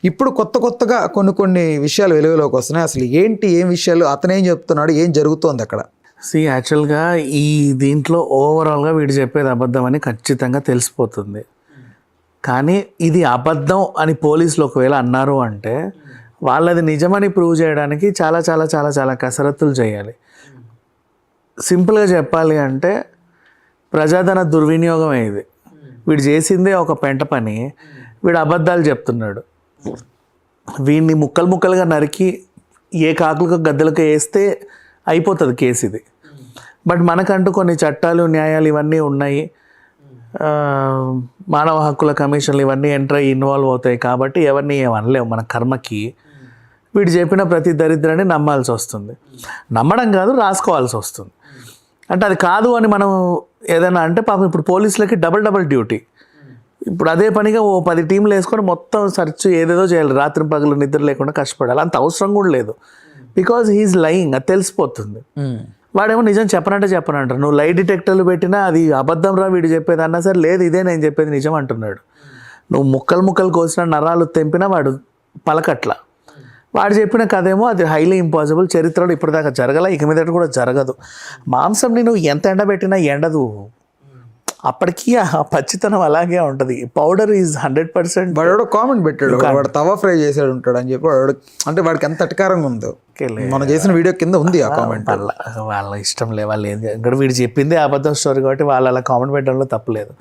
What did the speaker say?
ఇప్పుడు కొత్తగా కొన్ని విషయాలు వెలుగులోకి వస్తున్నాయి. అసలు ఏం విషయాలు, అతను ఏం చెప్తున్నాడు, ఏం జరుగుతోంది అక్కడ? యాక్చువల్గా ఈ దీంట్లో ఓవరాల్గా వీడు చెప్పేది అబద్ధం అని ఖచ్చితంగా తెలిసిపోతుంది. కానీ ఇది అబద్ధం అని పోలీసులు ఒకవేళ అన్నారు అంటే వాళ్ళది నిజమని ప్రూవ్ చేయడానికి చాలా చాలా చాలా చాలా కసరత్తులు చేయాలి. సింపుల్గా చెప్పాలి అంటే ప్రజాధన దుర్వినియోగం ఇది. వీడు చేసిందే ఒక పెంట పని, వీడు అబద్ధాలు చెప్తున్నాడు. వీడిని ముక్కలుగా నరికి ఏ కాకులకు గద్దలకు వేస్తే అయిపోతుంది కేసు ఇది. బట్ మనకంటూ కొన్ని చట్టాలు, న్యాయాలు ఇవన్నీ ఉన్నాయి. మానవ హక్కుల కమిషన్లు ఇవన్నీ ఇన్వాల్వ్ అవుతాయి కాబట్టి ఎవరిని ఏమనలేవు. మన కర్మకి వీడు చెప్పిన ప్రతి దరిద్రాన్ని నమ్మాల్సి వస్తుంది. నమ్మడం కాదు, రాసుకోవాల్సి వస్తుంది. అంటే అది కాదు అని మనం ఏదైనా అంటే పాపం ఇప్పుడు పోలీసులకి డబుల్ డ్యూటీ. ఇప్పుడు అదే పనిగా 10 టీంలు వేసుకొని మొత్తం సెర్చ్ ఏదేదో చేయాలి, రాత్రి పగలు నిద్ర లేకుండా కష్టపడాలి. అంత అవసరం కూడా లేదు. బికాజ్ హీఈస్ లయింగ్, అది తెలిసిపోతుంది. వాడేమో నిజం చెప్పనంటారు. నువ్వు లై డిటెక్టర్లు పెట్టినా అది అబద్ధం రా వీడు చెప్పేది అన్నా సరే లేదు ఇదే నేను చెప్పేది నిజం అంటున్నాడు. నువ్వు ముక్కలు కోసిన నరాలు తెంపినా వాడు పలకట్ల. వాడు చెప్పిన కథ ఏమో అది హైలీ ఇంపాసిబుల్, చరిత్రలో ఇప్పటిదాకా జరగల, ఇక మీదట కూడా జరగదు. మాంసంని నువ్వు ఎంత ఎండబెట్టినా ఎండదు, అప్పటికీ ఆ పచ్చితనం అలాగే ఉంటుంది. Powder is 100%. వాడు కామెంట్ పెట్టాడు, వాడు తవా ఫ్రై చేసాడు ఉంటాడు అని చెప్పి. వాడు అంటే వాడికి ఎంత అటకారంగా ఉందో మనం చేసిన వీడియో కింద ఉంది ఆ కామెంట్. వాళ్ళ ఇష్టం లే, వాళ్ళు ఏం ఇక్కడ వీడు చెప్పిందే అబద్ధం స్టోరీ కాబట్టి వాళ్ళు అలా కామెంట్ పెట్టడంలో తప్పలేదు.